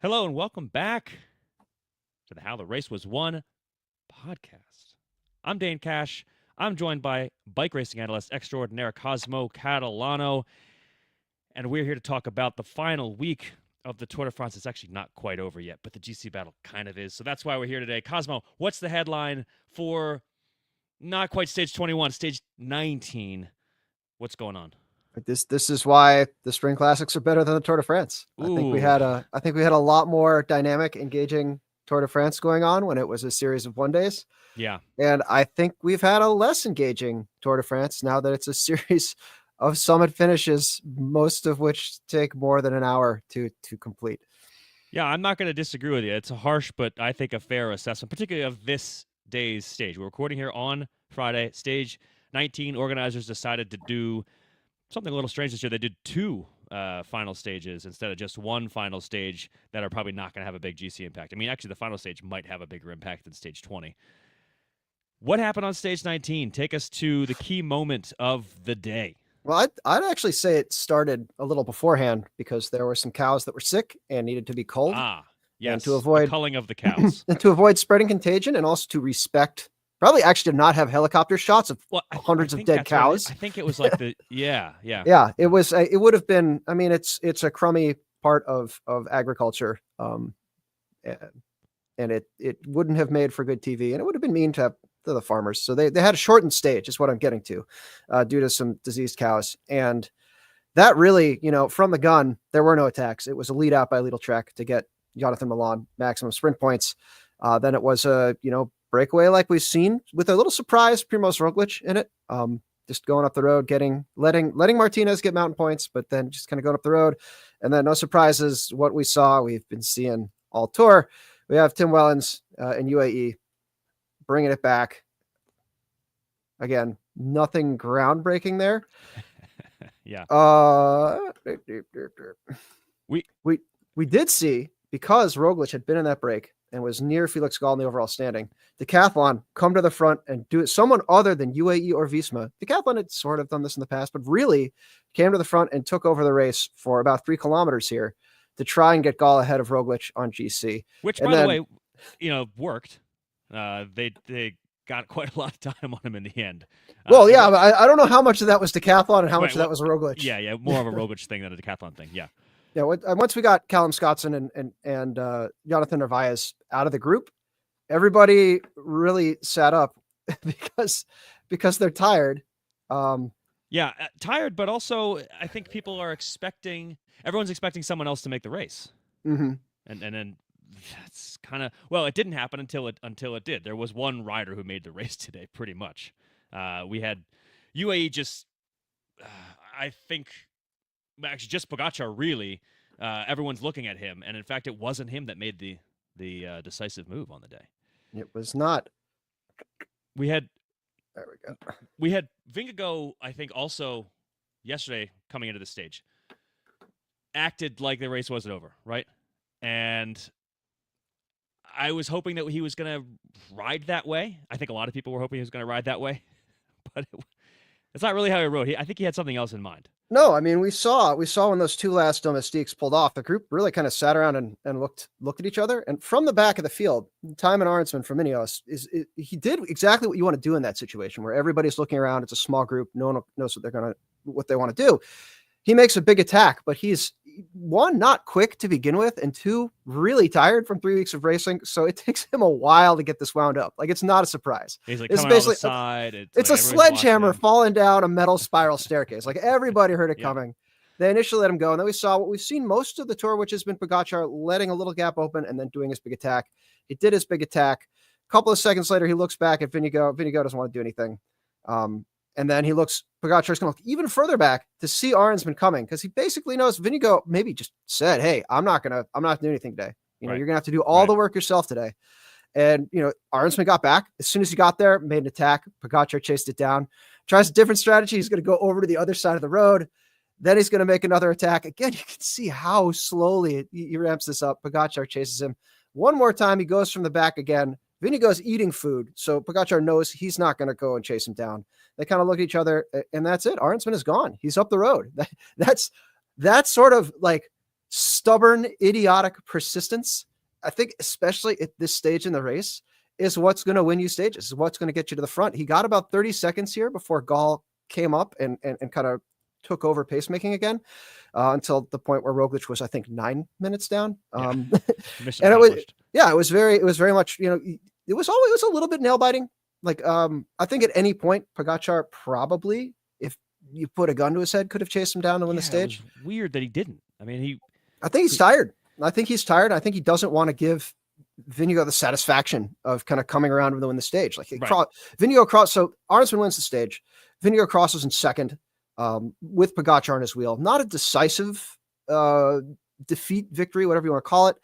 Hello and welcome back to the How the Race Was Won podcast. I'm Dane Cash. I'm joined by bike racing analyst extraordinaire Cosmo Catalano, and we're here to talk about the final week of the Tour de France. It's actually not quite over yet, but the GC battle kind of is, so that's why we're here today. Cosmo, what's the headline for not quite stage 21, stage 19? What's going on? This is why the spring classics are better than the Tour de France. I think we had a lot more dynamic, engaging Tour de France going on when it was a series of 1 days. Yeah. And I think we've had a less engaging Tour de France now that it's a series of summit finishes, most of which take more than an hour to complete. Yeah, I'm not going to disagree with you. It's a harsh, but I think a fair assessment, particularly of this day's stage. We're recording here on Friday, stage 19. Organizers decided to do something a little strange this year. They did two final stages instead of just one final stage that are probably not going to have a big GC impact. I mean, actually, the final stage might have a bigger impact than stage 20. What happened on stage 19? Take us to the key moment of the day. Well, I'd actually say it started a little beforehand because there were some cows that were sick and needed to be culled. Yes, and to avoid the culling of the cows. and to avoid spreading contagion, and also to respect, probably actually did not have helicopter shots of hundreds of dead cows. I think it was like yeah. It was. It would have been. I mean, it's a crummy part of agriculture, and it wouldn't have made for good TV, and it would have been mean to the farmers. So they had a shortened stage, is what I'm getting to, due to some diseased cows, and that really, from the gun, there were no attacks. It was a lead out by Lidl Trek to get Jonathan Milan maximum sprint points. Then it was a breakaway like we've seen, with a little surprise Primoz Roglic in it. Just going up the road, letting Martinez get mountain points, but then just kind of going up the road. And then no surprises, what we saw, we've been seeing all tour. We have Tim Wellens in UAE bringing it back. Again, nothing groundbreaking there. Yeah. We did see, because Roglic had been in that break and was near Felix Gall in the overall standing, Decathlon come to the front and do it. Someone other than UAE or Visma. Decathlon had sort of done this in the past, but really came to the front and took over the race for about 3 kilometers here to try and get Gall ahead of Roglic on GC. Which, by the way, worked. They got quite a lot of time on him in the end. But I don't know how much of that was Decathlon and how much of that was Roglic. Yeah, more of a Roglic thing than a Decathlon thing. Yeah. Yeah, once we got Callum Scottson and Jonathan Narvaez out of the group, everybody really sat up because they're tired. Tired, but also I think everyone's expecting someone else to make the race. Mm-hmm. And then that's kind of, it didn't happen until it did. There was one rider who made the race today, pretty much. We had UAE just, I think. Actually, just Pogacar, really. Everyone's looking at him, and in fact, it wasn't him that made the decisive move on the day. It was not. There we go. We had Vingegaard, I think, also yesterday coming into the stage, acted like the race wasn't over, right? And I was hoping that he was going to ride that way. I think a lot of people were hoping he was going to ride that way, but it's not really how he rode. I think he had something else in mind. No, I mean, we saw when those 2 last domestiques pulled off, the group really kind of sat around and looked at each other. And from the back of the field, Thymen Arensman from Ineos he did exactly what you want to do in that situation where everybody's looking around. It's a small group. No one knows what they want to do. He makes a big attack, but he's, 1, not quick to begin with, and 2, really tired from 3 weeks of racing. So it takes him a while to get this wound up. Like, it's not a surprise. He's like, it's basically side. It's like a sledgehammer falling down a metal spiral staircase. Like, everybody heard it coming. They initially let him go, and then we saw what we've seen most of the tour, which has been Pogacar letting a little gap open and then doing his big attack. He did his big attack. A couple of seconds later, he looks back at Vingegaard. Vingegaard doesn't want to do anything. And then Pogacar's going to look even further back to see Arensman coming, because he basically knows Vingegaard maybe just said, hey, I'm not doing anything today. You're going to have to do all the work yourself today. And, Arensman got back. As soon as he got there, made an attack. Pogacar chased it down. Tries a different strategy. He's going to go over to the other side of the road. Then he's going to make another attack. Again, you can see how slowly he ramps this up. Pogacar chases him. One more time, he goes from the back again. Vingegaard's eating food, so Pogacar knows he's not going to go and chase him down. They kind of look at each other, and that's it. Arensman is gone. He's up the road. That's sort of like stubborn, idiotic persistence, I think, especially at this stage in the race, is what's going to win you stages, is what's going to get you to the front. He got about 30 seconds here before Gall came up and kind of took over pacemaking again, until the point where Roglic was, I think, 9 minutes down. Mission and accomplished. it was very much, it was always a little bit nail biting. Like, I think at any point, Pogacar probably, if you put a gun to his head, could have chased him down to win the stage. It was weird that he didn't. I mean, I think he's tired. I think he's tired. I think he doesn't want to give Vingegaard the satisfaction of kind of coming around and win the stage. Like, Vingegaard cross. So Arnsman wins the stage. Vingegaard crosses in second, with Pogacar on his wheel. Not a decisive defeat, victory, whatever you want to call it,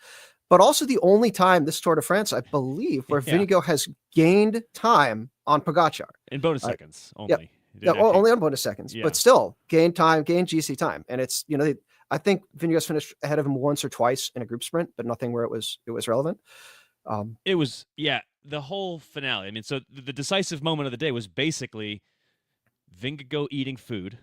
but also the only time this Tour de France, I believe, where Vingegaard has gained time on Pogacar. In bonus seconds only. Yeah, only on bonus seconds, but still gained GC time. And it's, I think Vingegaard's finished ahead of him once or twice in a group sprint, but nothing where it was relevant. It was, the whole finale. I mean, so the decisive moment of the day was basically Vingegaard eating food.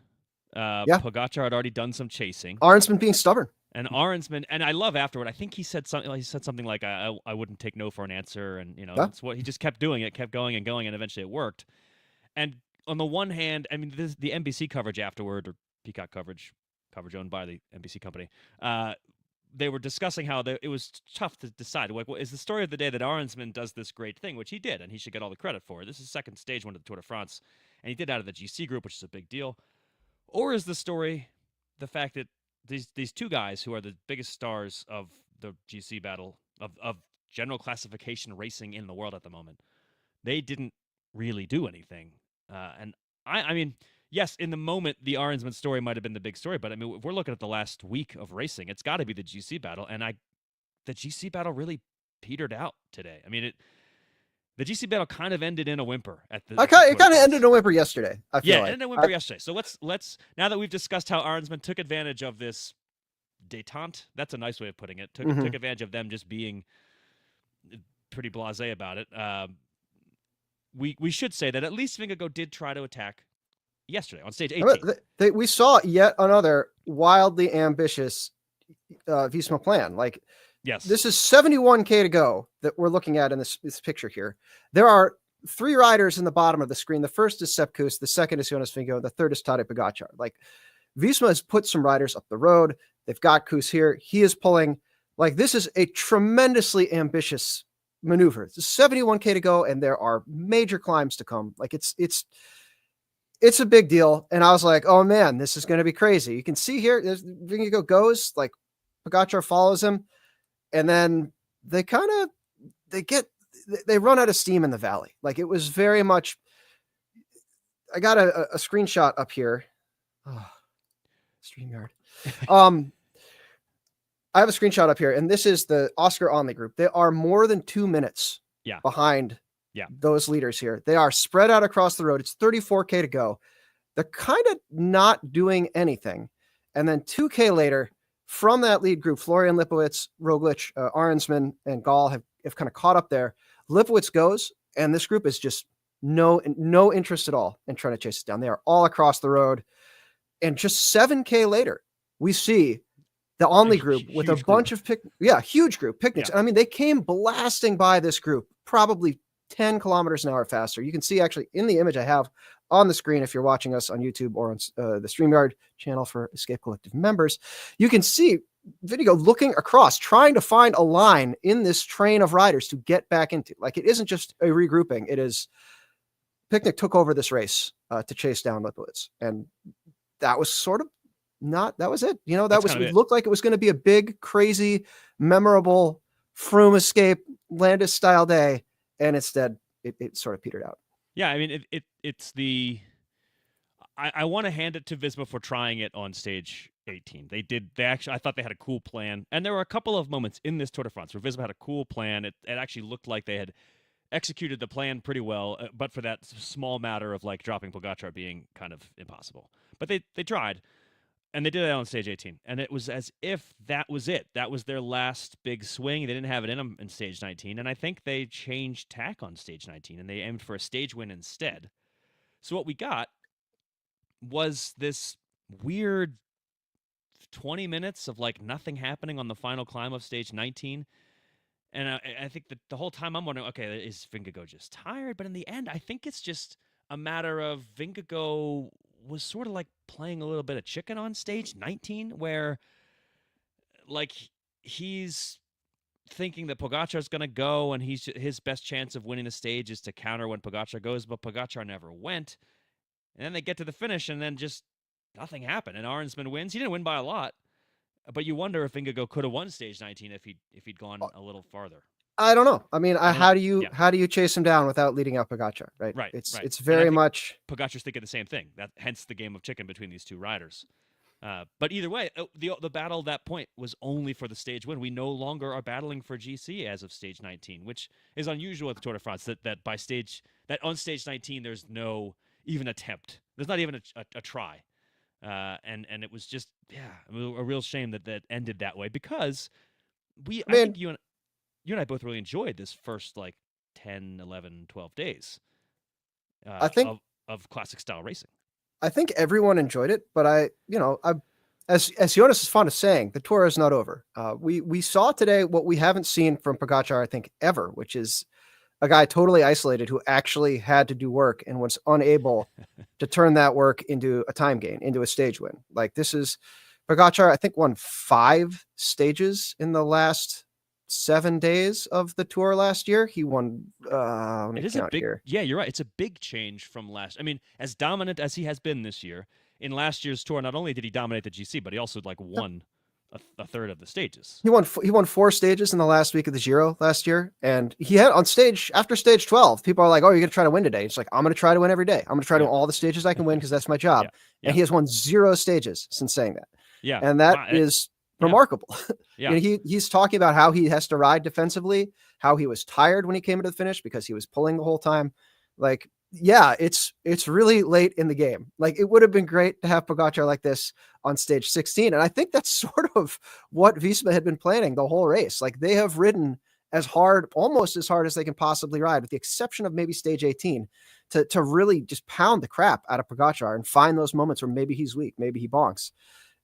Pogacar had already done some chasing. Arnsman being stubborn. And Arnsman, and I love afterward, I think he said something like, I wouldn't take no for an answer. And, that's what he just kept doing. It kept going and going, and eventually it worked. And on the one hand, I mean, the NBC coverage afterward, or Peacock coverage owned by the NBC company, they were discussing how it was tough to decide. Like, is the story of the day that Arnsman does this great thing, which he did, and he should get all the credit for it. This is second stage one of the Tour de France, and he did out of the GC group, which is a big deal. Or is the story the fact that these two guys who are the biggest stars of the GC battle, of general classification racing in the world at the moment, they didn't really do anything. And I mean, yes, in the moment, the Arnsman story might have been the big story, but I mean, if we're looking at the last week of racing, it's got to be the GC battle, and the GC battle really petered out today. I mean, the GC battle kind of ended in a whimper at the. It kind of ended in a whimper yesterday. I feel like. Ended in a whimper yesterday. So let's now that we've discussed how Arnsman took advantage of this détente, that's a nice way of putting it. Took advantage of them just being pretty blasé about it. We should say that at least Vingegaard did try to attack yesterday on stage 18. We saw yet another wildly ambitious Visma plan. Like, yes, this is 71K to go that we're looking at in this picture here. There are 3 riders in the bottom of the screen. The first is Sepp Kuss, the second is Jonas Vingegaard, the third is Tadej Pogacar. Like, Visma has put some riders up the road. They've got Kuss here. He is pulling. Like, this is a tremendously ambitious maneuver. It's 71K to go, and there are major climbs to come. Like, it's a big deal. And I was like, oh man, this is going to be crazy. You can see here, Vingegaard goes, like, Pogacar follows him, and then they run out of steam in the valley. Like, it was very much, I got a screenshot up here. Oh, StreamYard. I have a screenshot up here, and this is the Oscar Onley group. They are more than 2 minutes behind those leaders here. They are spread out across the road. It's 34K to go. They're kind of not doing anything. And then 2K later, from that lead group, Florian Lipowitz, Roglic, Arnsman, and Gall have kind of caught up there. Lipowitz goes, and this group is just no interest at all in trying to chase it down. They are all across the road. And just 7K later, we see the Onley group with a bunch of huge group picnics. Yeah. I mean, they came blasting by this group, probably 10 kilometers an hour faster. You can see actually in the image I have on the screen, if you're watching us on YouTube or on the StreamYard channel for Escape Collective members, you can see Vingegaard looking across, trying to find a line in this train of riders to get back into. Like, it isn't just a regrouping. It is Picnic took over this race to chase down Lipowitz. And that was sort of that was it. It looked like it was going to be a big, crazy, memorable Froome escape, Landis style day. And instead it sort of petered out. Yeah. I mean, it's I want to hand it to Visma for trying it on stage 18. I thought they had a cool plan. And there were a couple of moments in this Tour de France where Visma had a cool plan. It actually looked like they had executed the plan pretty well, but for that small matter of like dropping Pogacar being kind of impossible. But they tried, and they did that on stage 18. And it was as if that was it. That was their last big swing. They didn't have it in them in stage 19. And I think they changed tack on stage 19, and they aimed for a stage win instead. So what we got was this weird 20 minutes of like nothing happening on the final climb of stage 19. And I think that the whole time I'm wondering, okay, is Vingegaard just tired? But in the end, I think it's just a matter of Vingegaard was sort of like playing a little bit of chicken on stage 19, where like he's thinking that Pogacar's going to go, and his best chance of winning the stage is to counter when Pogacar goes, but Pogacar never went. And then they get to the finish, and then just nothing happened. And Arnsman wins. He didn't win by a lot, but you wonder if Vingegaard could have won stage 19 if he'd gone a little farther. I don't know. I mean, how do you chase him down without leading out Pogacar? Right. Right. It's very much. Pogacar's thinking the same thing. That hence the game of chicken between these two riders. But either way, the battle at that point was only for the stage win. We no longer are battling for GC as of stage 19, which is unusual at the Tour de France. That on stage 19 there's no even attempt. There's not even a try. And it was just a real shame that ended that way, because I think you and I both really enjoyed this first like 10, 11, 12 days. I think of classic style racing. I think everyone enjoyed it, but as Jonas is fond of saying, the Tour is not over. We saw today what we haven't seen from Pogacar, I think, ever, which is a guy totally isolated who actually had to do work and was unable to turn that work into a time gain, into a stage win. Like, this is Pogacar, I think, won 5 stages in the last 7 days of the Tour last year. He won. It is a big. Here. Yeah, you're right. It's a big change from last. I mean, as dominant as he has been this year, in last year's Tour, not only did he dominate the GC, but he also like won a third of the stages. He won 4 stages in the last week of the Giro last year, and he had on stage after stage 12. People are like, "Oh, you're going to try to win today?" It's like, I'm going to try to win every day. I'm going to try to win all the stages I can win because that's my job. And he has won 0 stages since saying that. Yeah, and that is remarkable. Yeah. He's talking about how he has to ride defensively, how he was tired when he came into the finish because he was pulling the whole time. Like, it's really late in the game. Like, it would have been great to have Pogacar like this on stage 16. And I think that's sort of what Visma had been planning the whole race. Like, they have ridden almost as hard as they can possibly ride, with the exception of maybe stage 18, to really just pound the crap out of Pogacar and find those moments where maybe he's weak, maybe he bonks.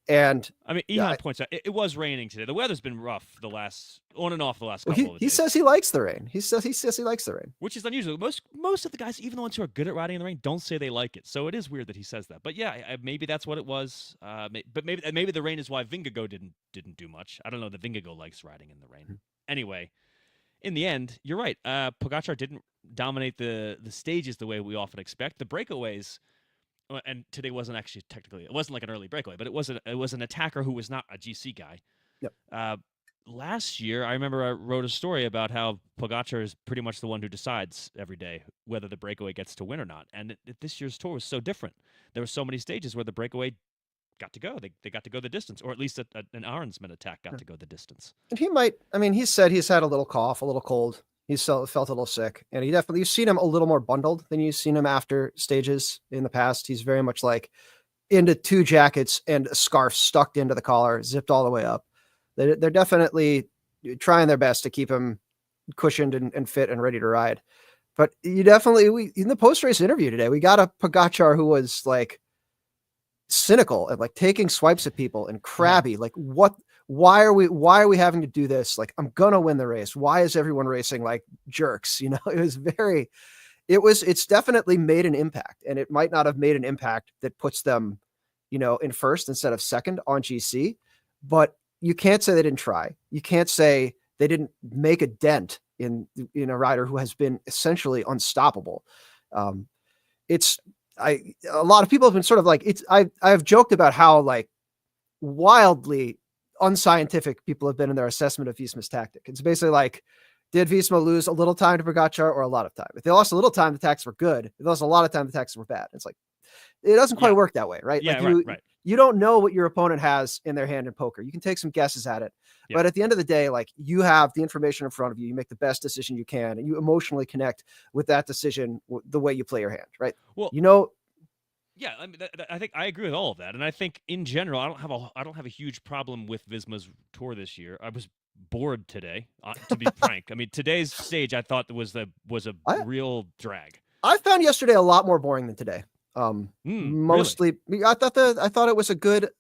And I mean, Ihan points out it was raining today. The weather's been rough on and off the last couple of days. He says he likes the rain. He says he likes the rain, which is unusual. Most of the guys, even the ones who are good at riding in the rain, don't say they like it. So it is weird that he says that. But yeah, maybe that's what it was. But maybe the rain is why Vingegaard didn't do much. I don't know that Vingegaard likes riding in the rain. Mm-hmm. Anyway, in the end, you're right. Pogacar didn't dominate the stages the way we often expect. The breakaways. And today wasn't actually technically, it wasn't like an early breakaway, but it was an attacker who was not a GC guy. Yep. Last year, I remember I wrote a story about how Pogacar is pretty much the one who decides every day whether the breakaway gets to win or not. And this year's Tour was so different. There were so many stages where the breakaway got to go. They got to go the distance, or at least an Arnsman attack got to go the distance. And he said he's had a little cough, a little cold. He's felt a little sick, and you've seen him a little more bundled than you've seen him after stages in the past. He's very much like into 2 jackets and a scarf stuck into the collar, zipped all the way up. They're definitely trying their best to keep him cushioned and fit and ready to ride. But in the post-race interview today, we got a Pogacar who was like cynical and like taking swipes at people and crabby. Like, what? Why are we having to do this? Like, I'm gonna win the race. Why is everyone racing like jerks? It's definitely made an impact, and it might not have made an impact that puts them, in first instead of second on GC, but you can't say they didn't try. You can't say they didn't make a dent in a rider who has been essentially unstoppable. A lot of people have been sort of like, I've joked about how like wildly unscientific people have been in their assessment of Visma's tactic. It's basically like, did Visma lose a little time to Pogacar or a lot of time? If they lost a little time, the tactics were good. If they lost a lot of time, the tactics were bad. It's like, it doesn't quite work that way, right? Yeah, like right. You don't know what your opponent has in their hand in poker. You can take some guesses at it, but at the end of the day, like, you have the information in front of you. You make the best decision you can, and you emotionally connect with that decision the way you play your hand, right? Well, yeah, I mean, I think I agree with all of that, and I think in general, I don't have a huge problem with Visma's Tour this year. I was bored today, to be frank. I mean, today's stage I thought was a real drag. I found yesterday a lot more boring than today. Mostly, really? I thought it was a good.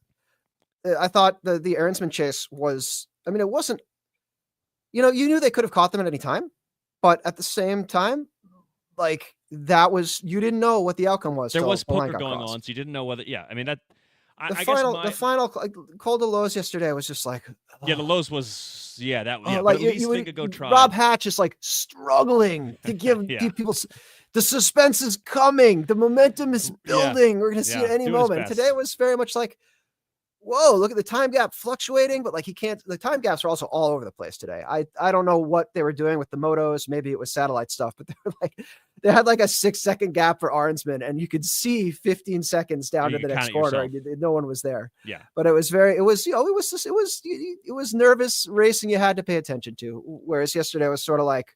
I thought the Aaronsman chase was. I mean, it wasn't. You knew they could have caught them at any time, but at the same time, like that was you didn't know what the outcome was. There was The line poker got going crossed. on, so you didn't know whether. Yeah, I mean that. The I guess final Col de Los yesterday was just like, the Lowe's was but like at least Vingegaard tried. Rob Hatch is like struggling to give people. The suspense is coming. The momentum is building. We're going to see it any moment. Today was very much like, whoa, look at the time gap fluctuating, but like he can't. The time gaps are also all over the place today. I don't know what they were doing with the motos. Maybe it was satellite stuff, but they had like a 6-second gap for Arnsman, and you could see 15 seconds down to the next corner. No one was there. Yeah, but it was nervous racing. You had to pay attention to. Whereas yesterday was sort of like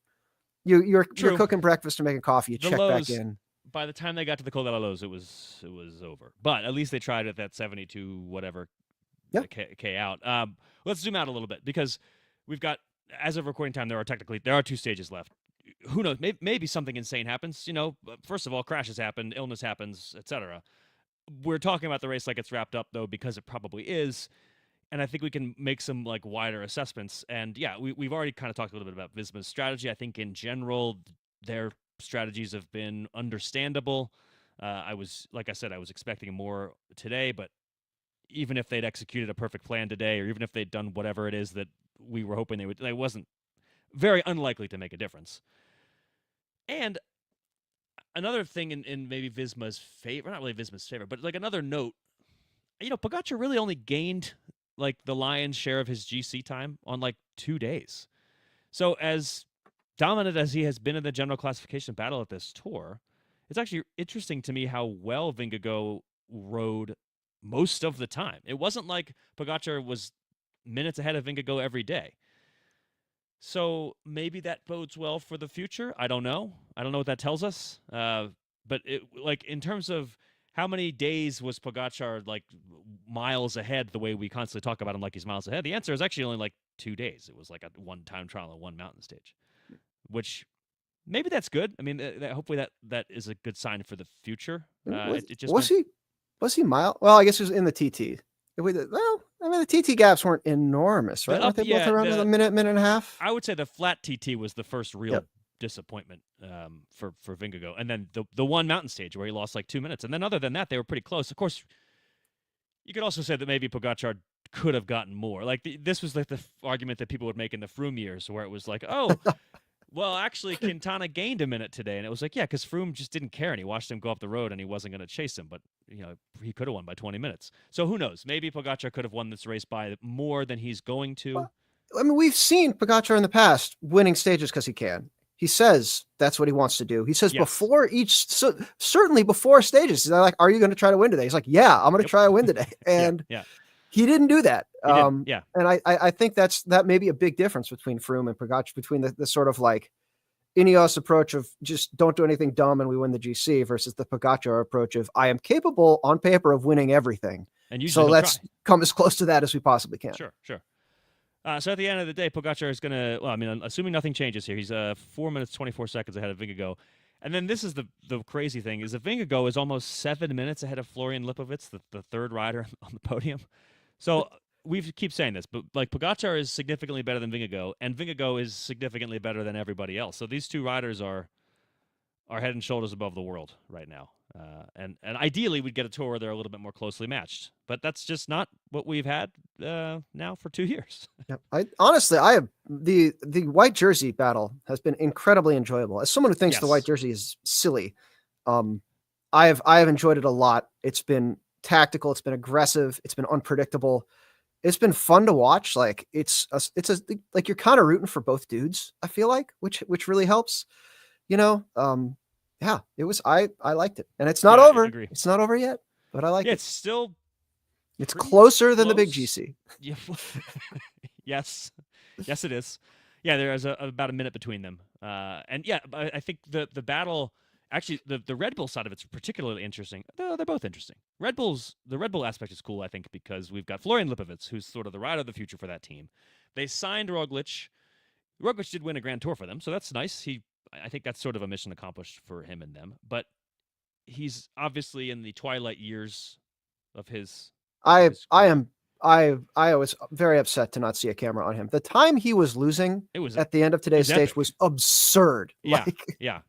you're cooking breakfast or making coffee. You check back in. By the time they got to the Col de la Lowe's, it was over. But at least they tried at that 72 whatever K out. Let's zoom out a little bit because we've got, as of recording time, there are 2 stages left. Who knows? Maybe something insane happens. First of all, crashes happen, illness happens, etc. We're talking about the race like it's wrapped up though, because it probably is. And I think we can make some like wider assessments. And yeah, we've already kind of talked a little bit about Visma's strategy. I think in general, their strategies have been understandable. I was expecting more today, but even if they'd executed a perfect plan today, or even if they'd done whatever it is that we were hoping they would, it wasn't very unlikely to make a difference. And another thing in maybe Visma's favor, not really Visma's favor, but like another note, Pogacar really only gained like the lion's share of his GC time on like 2 days. So as dominant as he has been in the general classification battle at this tour, it's actually interesting to me how well Vingegaard rode most of the time. It wasn't like Pogacar was minutes ahead of Vingegaard every day. So maybe that bodes well for the future. I don't know. I don't know what that tells us. But in terms of how many days was Pogacar like miles ahead, the way we constantly talk about him like he's miles ahead, the answer is actually only like 2 days. It was like a 1 time trial and 1 mountain stage, which maybe that's good. I mean, hopefully that is a good sign for the future. Was he mile? Well, I guess he was in the TT. The TT gaps weren't enormous, right? Weren't they both around a minute and a half? I would say the flat TT was the first real disappointment for Vingegaard. And then the 1 mountain stage where he lost like 2 minutes. And then other than that, they were pretty close. Of course, you could also say that maybe Pogacar could have gotten more. Like this was like the argument that people would make in the Froome years where it was like, oh, well, actually, Quintana gained a minute today. And it was like, yeah, because Froome just didn't care. And he watched him go up the road and he wasn't going to chase him. But, he could have won by 20 minutes. So who knows? Maybe Pogacar could have won this race by more than he's going to. Well, I mean, we've seen Pogacar in the past winning stages because he can. He says that's what he wants to do. He says before certainly before stages, he's like, are you going to try to win today? He's like, yeah, I'm going to try to win today. And he didn't do that. And I think that may be a big difference between Froome and Pogacar, between the sort of like Ineos approach of just don't do anything dumb and we win the GC versus the Pogacar approach of I am capable on paper of winning everything. And so let's come as close to that as we possibly can. Sure. So at the end of the day, Pogacar is going to, assuming nothing changes here, he's 4 minutes, 24 seconds ahead of Vingegaard. And then this is the crazy thing, is that Vingegaard is almost 7 minutes ahead of Florian Lipovitz, the third rider on the podium. So we keep saying this, but like Pogacar is significantly better than Vingegaard, and Vingegaard is significantly better than everybody else. So these two riders are head and shoulders above the world right now. And ideally, we'd get a tour where they're a little bit more closely matched, but that's just not what we've had now for 2 years. I have the white jersey battle has been incredibly enjoyable. As someone who thinks the white jersey is silly, I have enjoyed it a lot. It's been tactical, it's been aggressive, it's been unpredictable. It's been fun to watch. Like it's like you're kind of rooting for both dudes, I feel like, which really helps. It was I liked it. And it's not over. It's not over yet, but I like it. It's closer than the big GC. Yeah. Yes, it is. Yeah, there is about a minute between them. And yeah, I think the battle, actually the Red Bull side of it's particularly interesting. They're both interesting. The Red Bull aspect is cool, I think, because we've got Florian Lipovitz, who's sort of the rider of the future for that team. They signed Roglic. Roglic did win a Grand Tour for them, so that's nice. I think that's sort of a mission accomplished for him and them. But he's obviously in the twilight years of his. I am I was very upset to not see a camera on him. The time he was losing at the end of today's stage epic. was absurd. Yeah, like, yeah.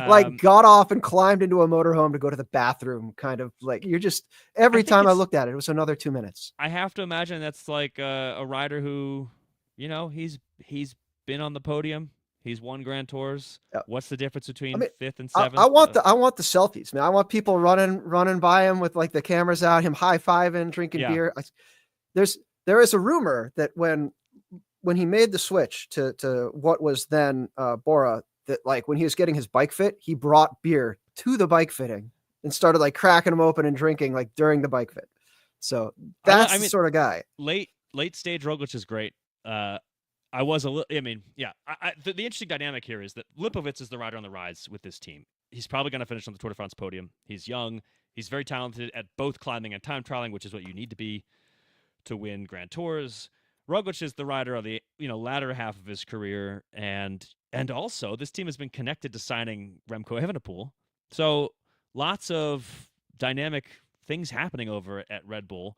like got off and climbed into a motorhome to go to the bathroom. Kind of like you're just every time I looked at it, it was another 2 minutes. I have to imagine that's like a rider who, he's been on the podium. He's won Grand Tours. What's the difference between fifth and seventh? I want the selfies, man. I want people running by him with like the cameras out, him high-fiving, drinking beer. There is a rumor that when he made the switch to what was then Bora, that like when he was getting his bike fit, he brought beer to the bike fitting and started like cracking them open and drinking like during the bike fit. So that's the sort of guy. Late stage Roglic is great. I was a little. I mean, yeah. The interesting dynamic here is that Lipovitz is the rider on the rise with this team. He's probably going to finish on the Tour de France podium. He's young. He's very talented at both climbing and time trialing, which is what you need to be to win Grand Tours. Roglic is the rider of the latter half of his career, and also this team has been connected to signing Remco Evenepoel. So lots of dynamic things happening over at Red Bull,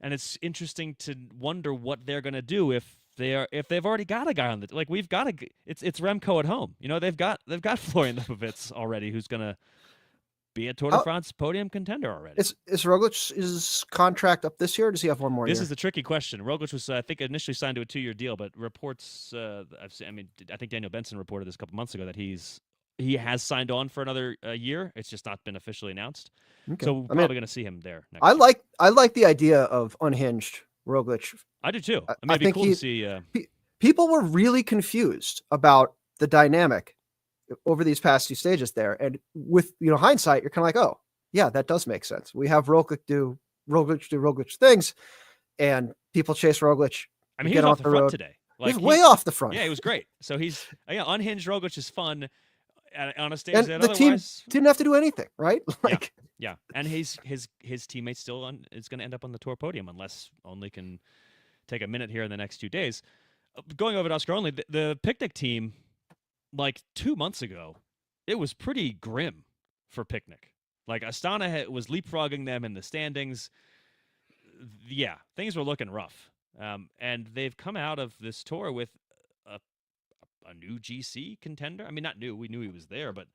and it's interesting to wonder what they're going to do if they've already got a guy on the we've got it's Remco at home. They've got Florian Lipovitz already, who's going to be a Tour de France podium contender already. Is Roglic's contract up this year, or does he have one more year? This is the tricky question. Roglic was, I think, initially signed to a 2-year deal, but reports, I think Daniel Benson reported this a couple months ago that he has signed on for another year. It's just not been officially announced. Okay. So we're probably going to see him there next year. I like the idea of unhinged Roglic. I do too. It'd be cool to see. People were really confused about the dynamic over these past 2 stages there, and with hindsight, you're kind of like, oh yeah, that does make sense. We have Roglic do Roglic things, and people chase Roglic. I mean, he was off the front today. He's way off the front. Yeah, he was great. So he's unhinged Roglic is fun on a stage, and that the team didn't have to do anything, right? Yeah. And his teammate still is going to end up on the Tour podium unless Only can take a minute here in the next 2 days. Going over to Oscar Only, the Picnic team, like 2 months ago, it was pretty grim for Picnic. Like Astana was leapfrogging them in the standings. Yeah, things were looking rough. And they've come out of this tour with a new GC contender. I mean, not new. We knew he was there, but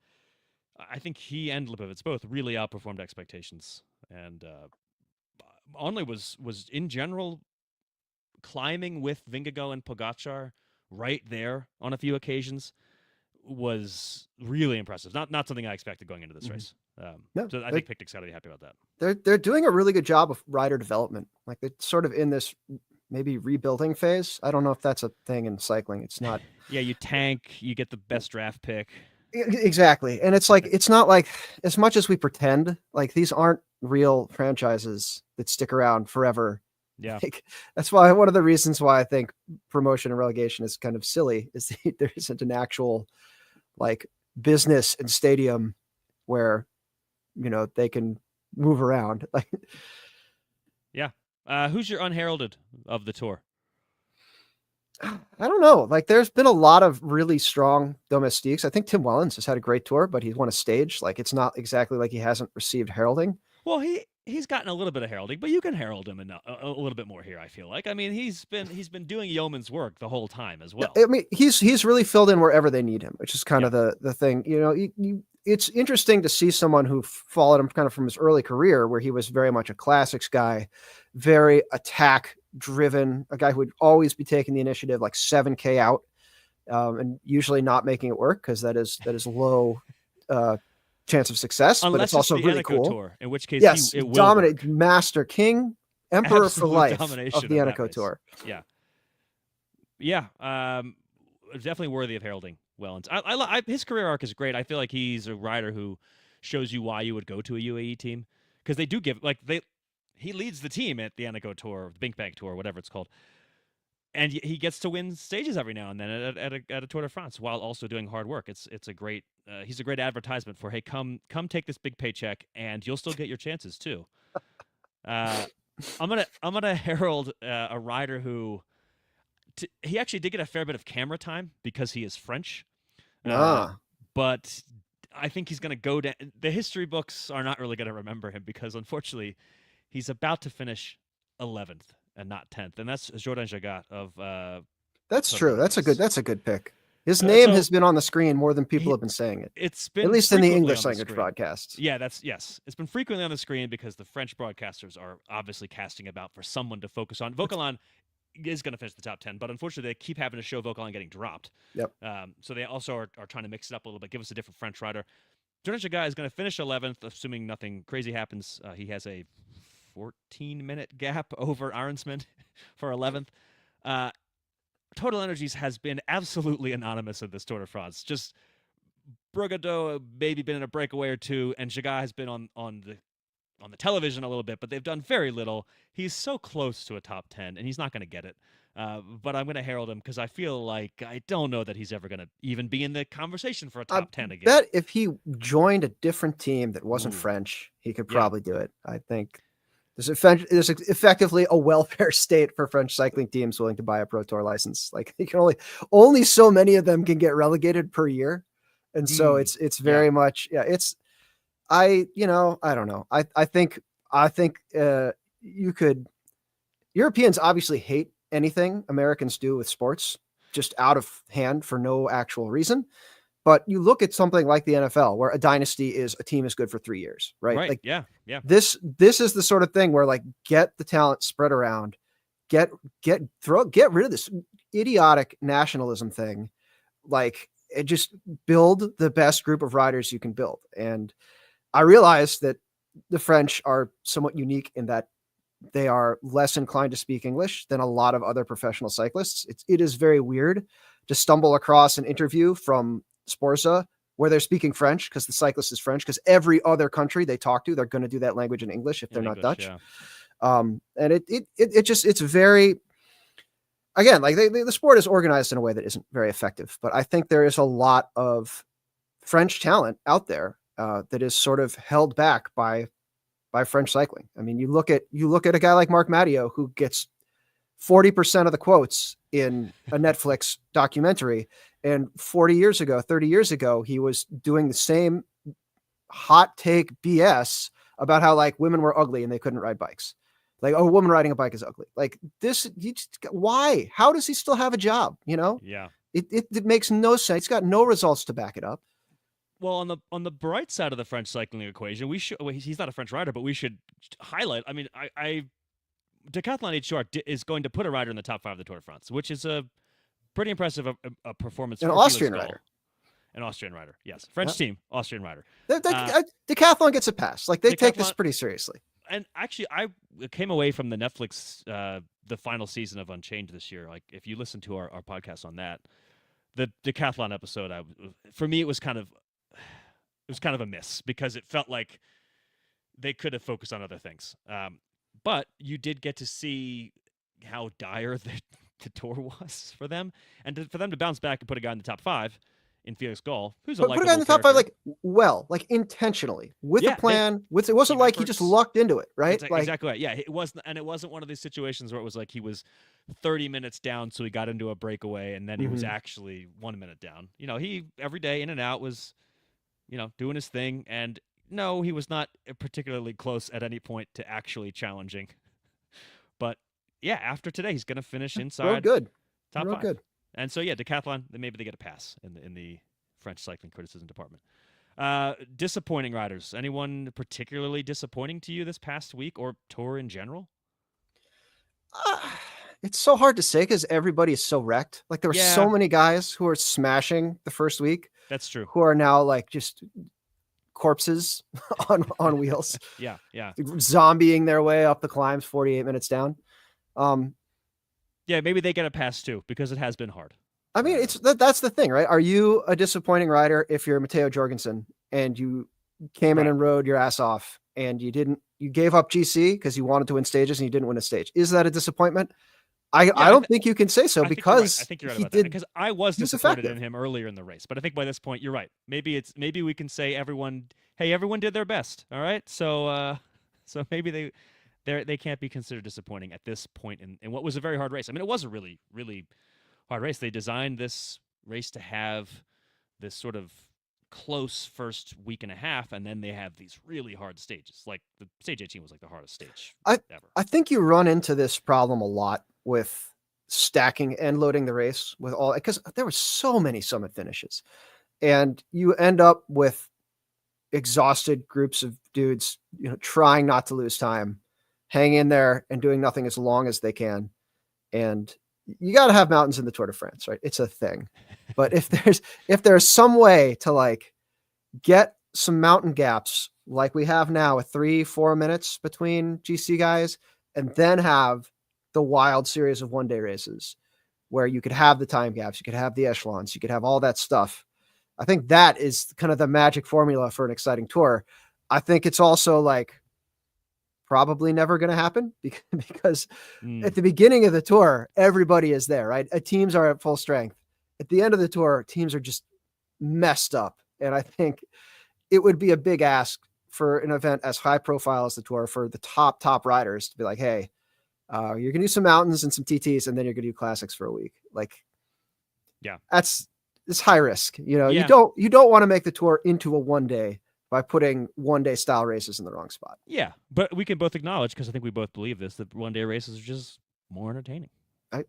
I think he and Lipovitz both really outperformed expectations. And Only was in general climbing with Vingegaard and Pogacar right there on a few occasions was really impressive. Not something I expected going into this race. So I think Picnic's got to be happy about that. They're doing a really good job of rider development. Like they're sort of in this maybe rebuilding phase. I don't know if that's a thing in cycling. It's not. Yeah, you tank, you get the best draft pick. Exactly. And it's like, it's not like, as much as we pretend, like these aren't real franchises that stick around forever. Yeah. Like, that's why one of the reasons why I think promotion and relegation is kind of silly is that there isn't an actual like business and stadium where, they can move around. Like, yeah. Who's your unheralded of the tour? I don't know. Like, there's been a lot of really strong domestiques. I think Tim Wellens has had a great tour, but he's won a stage. Like, it's not exactly like he hasn't received heralding. Well, he's gotten a little bit of heralding, but you can herald him a little bit more here, I feel like. I mean, he's been doing yeoman's work the whole time as well. I mean, he's really filled in wherever they need him, which is kind of the thing. It's interesting to see someone who followed him kind of from his early career, where he was very much a classics guy, very attack driven, a guy who would always be taking the initiative, like 7K out, and usually not making it work because that is low chance of success. Unless but it's also really cool. Tour, in which case, yes, it will dominate, work. Master King, Emperor Absolute for life domination of the Eneco Tour. Yeah. Definitely worthy of heralding Wellens. His career arc is great. I feel like he's a rider who shows you why you would go to a UAE team, because they do give he leads the team at the Eneco Tour, the Bink Tour, whatever it's called, and he gets to win stages every now and then at a Tour de France while also doing hard work. It's a great he's a great advertisement for, hey, come take this big paycheck and you'll still get your chances too. I'm gonna herald a rider who. He actually did get a fair bit of camera time because he is French. But I think he's going to go down. The history books are not really going to remember him because, unfortunately, he's about to finish 11th and not 10th, and that's Jordan Jagat of That's Total true. Energies. That's a good pick. His name has been on the screen more than people he, have been saying it. It's been At least in the frequently English on the language screen. broadcasts. Yeah, yes. It's been frequently on the screen because the French broadcasters are obviously casting about for someone to focus on. Vocalan is going to finish the top 10, but unfortunately they keep having to show Vocalan getting dropped. Yep. So they also are trying to mix it up a little bit, give us a different French rider. Jordan Jagat is going to finish 11th, assuming nothing crazy happens. He has a 14-minute gap over Arensman for 11th. Total Energies has been absolutely anonymous in this Tour de France. Just Brugado maybe been in a breakaway or two, and Jagat has been on the television a little bit, but they've done very little. He's so close to a top 10, and he's not going to get it. But I'm going to herald him because I feel like I don't know that he's ever going to even be in the conversation for a top 10 again. I bet if he joined a different team that wasn't French, he could probably do it. I think there's effectively a welfare state for French cycling teams willing to buy a Pro Tour license. Like you can only so many of them can get relegated per year. And so it's very much, I don't know. I think Europeans obviously hate anything Americans do with sports just out of hand for no actual reason. But you look at something like the NFL where a dynasty is a team is good for 3 years, right? Right. Like, yeah. This is the sort of thing where like get the talent spread around, get rid of this idiotic nationalism thing. Like it just build the best group of riders you can build. And I realize that the French are somewhat unique in that they are less inclined to speak English than a lot of other professional cyclists. It is very weird to stumble across an interview from Sporza where they're speaking French because the cyclist is French, because every other country they talk to, they're going to do that language in English if they're not Dutch. Yeah. And it's very, again, like the sport is organized in a way that isn't very effective, but I think there is a lot of French talent out there that is sort of held back by French cycling. I mean, you look at a guy like Marc Matteo who gets 40% of the quotes in a Netflix documentary. And 30 years ago, he was doing the same hot take BS about how like women were ugly and they couldn't ride bikes. Like, oh, a woman riding a bike is ugly. Like this, why? How does he still have a job? Yeah. It makes no sense. He's got no results to back it up. Well, on the bright side of the French cycling equation, he's not a French rider, but we should highlight. I mean, Decathlon HR is going to put a rider in the top 5 of the Tour de France, which is a pretty impressive a performance. An Austrian rider. An Austrian rider, yes. French team, Austrian rider. Decathlon gets a pass. Like they take this pretty seriously. And actually, I came away from the Netflix, the final season of Unchained this year. Like, if you listen to our podcast on that, the Decathlon episode, for me, it was kind of a miss because it felt like they could have focused on other things. But you did get to see how dire the tour was for them, and for them to bounce back and put a guy in the top 5 in Felix Gall, who's a put a guy in the top 5 like intentionally with a plan. It wasn't like he just lucked into it, right? Exactly right. Yeah, it wasn't one of these situations where it was like he was 30 minutes down, so he got into a breakaway, and then he was actually 1 minute down. He every day in and out was, doing his thing, and no, he was not particularly close at any point to actually challenging. But yeah, after today, he's going to finish inside top 5. Good. And so yeah, Decathlon, maybe they get a pass in the French cycling criticism department. Disappointing riders. Anyone particularly disappointing to you this past week or tour in general? It's so hard to say because everybody is so wrecked. Like there were so many guys who are smashing the first week. That's true. Who are now like just corpses on wheels. Yeah. Zombieing their way up the climbs 48 minutes down. Yeah, maybe they get a pass too because it has been hard. I mean, that's the thing, right? Are you a disappointing rider if you're Matteo Jorgensen and you came in and rode your ass off and you gave up GC because you wanted to win stages and you didn't win a stage? Is that a disappointment? I don't think you can say so because I think you're right about that because I was disappointed in him earlier in the race, but I think by this point you're right. Maybe we can say everyone did their best. All right, so maybe they can't be considered disappointing at this point in what was a very hard race. I mean, it was a really, really hard race. They designed this race to have this sort of close first week and a half, and then they have these really hard stages. Like the stage 18 was like the hardest stage ever. I think you run into this problem a lot with stacking and loading the race with all, because there were so many summit finishes, and you end up with exhausted groups of dudes, trying not to lose time, hang in there and doing nothing as long as they can. And you got to have mountains in the Tour de France, right? It's a thing. But if there's some way to like get some mountain gaps like we have now with 3-4 minutes between GC guys, and then have the wild series of one-day races where you could have the time gaps, you could have the echelons, you could have all that stuff. I think that is kind of the magic formula for an exciting tour. I think it's also like probably never going to happen because at the beginning of the tour, everybody is there, right? Teams are at full strength. At the end of the tour, teams are just messed up. And I think it would be a big ask for an event as high profile as the tour for the top riders to be like, hey, you're going to do some mountains and some TTs, and then you're going to do classics for a week. Like, yeah, it's high risk. Yeah. You don't want to make the tour into a one day by putting one-day style races in the wrong spot. Yeah, but we can both acknowledge, because I think we both believe this, that one-day races are just more entertaining. I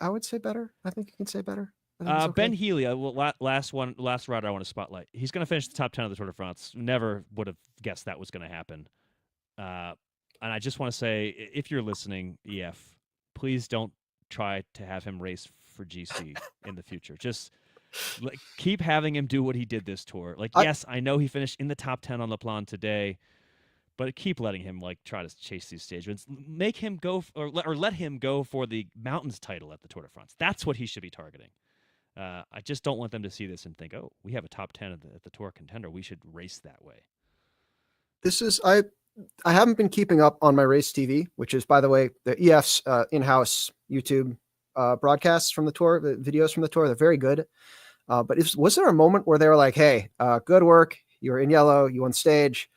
would say better. I think you can say better. Okay. Ben Healy, last rider I want to spotlight. He's going to finish the top 10 of the Tour de France. Never would have guessed that was going to happen. And I just want to say, if you're listening, EF, please don't try to have him race for GC in the future. Just keep having him do what he did this tour. Yes, I know he finished in the top 10 on Le Plan today, but keep letting him try to chase these stage wins. Make him go or let him go for the mountains title at the Tour de France. That's what he should be targeting. I just don't want them to see this and think, oh, we have a top 10 at the Tour contender. We should race that way. I haven't been keeping up on my race TV, which is, by the way, the EF's in-house YouTube broadcasts from the tour, the videos from the tour. They're very good. But was there a moment where they were like, hey, good work. You were in yellow. You won stage.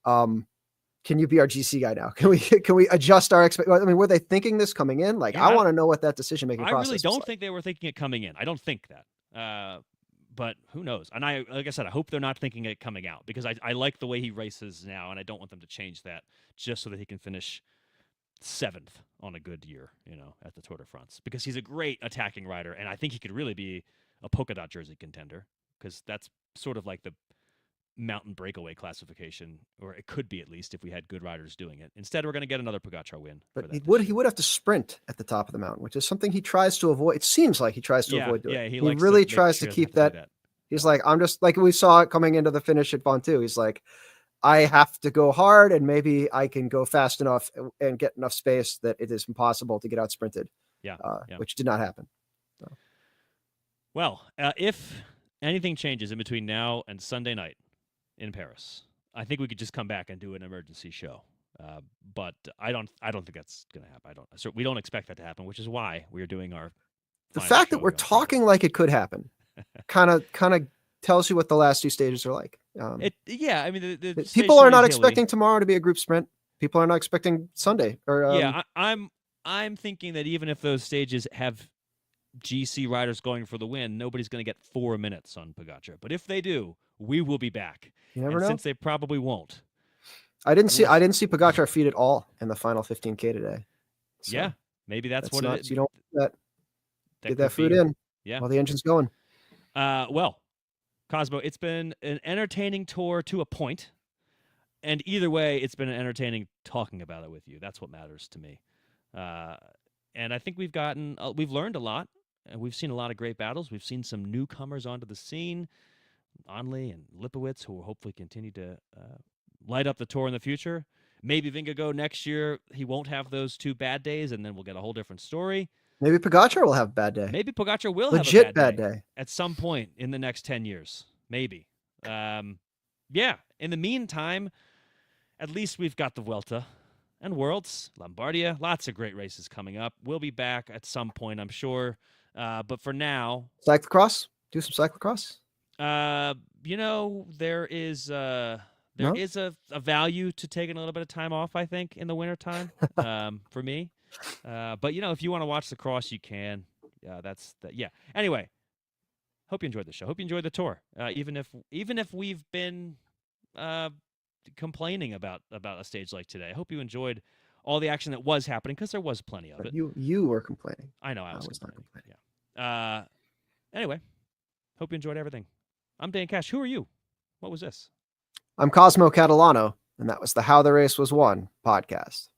Can you be our GC guy now? Can we adjust our expectations? I mean, were they thinking this coming in? I want to know what that decision-making process is. I really don't think they were thinking it coming in. I don't think that. But who knows? And like I said, I hope they're not thinking it coming out, because I like the way he races now, and I don't want them to change that just so that he can finish 7th on a good year, at the Tour de France, because he's a great attacking rider, and I think he could really be a polka dot jersey contender, because that's sort of like the mountain breakaway classification, or it could be, at least, if we had good riders doing it. Instead, we're going to get another Pogacar win. But he would have to sprint at the top of the mountain, which is something he tries to avoid. It seems like he tries to avoid doing. Yeah, he really tries to keep that. He's like, I'm just like, we saw it coming into the finish at Ventoux. He's like, I have to go hard, and maybe I can go fast enough and get enough space that it is impossible to get out sprinted. Yeah, which did not happen. So. Well, if anything changes in between now and Sunday night in Paris, I think we could just come back and do an emergency show. But I don't think that's going to happen. We don't expect that to happen, which is why we are doing our. The fact that we're talking like it could happen, kind of tells you what the last two stages are like. I mean, the people are not expecting tomorrow to be a group sprint. People are not expecting Sunday. I'm thinking that even if those stages have GC riders going for the win, nobody's going to get 4 minutes on Pogacar. But if they do, we will be back. You never know. Since they probably won't. I didn't see Pogacar feed at all in the final 15K today. So yeah, maybe that's what it is. You don't get that food in while the engine's going. Well, Cosmo, it's been an entertaining tour to a point, and either way, it's been entertaining talking about it with you. That's what matters to me. And I think we've learned a lot, and we've seen a lot of great battles. We've seen some newcomers onto the scene, Onley and Lipowitz, who will hopefully continue to light up the tour in the future. Maybe Vingegaard next year, he won't have those 2 bad days, and then we'll get a whole different story. Maybe Pogacar will have a bad day. Maybe Pogacar will have a bad day at some point in the next 10 years. Maybe. In the meantime, at least we've got the Vuelta and Worlds, Lombardia, lots of great races coming up. We'll be back at some point, I'm sure. But for now, cyclocross. Do some cyclocross. There is a value to taking a little bit of time off, I think, in the wintertime, for me. But if you want to watch the cross, you can. Anyway, hope you enjoyed the show. Hope you enjoyed the tour. Even if we've been complaining about a stage like today, I hope you enjoyed all the action that was happening, because there was plenty of it. You were complaining. I know I was not complaining. complaining. Yeah. Anyway, hope you enjoyed everything. I'm Dane Cash. Who are you? What was this? I'm Cosmo Catalano, and that was the How the Race Was Won podcast.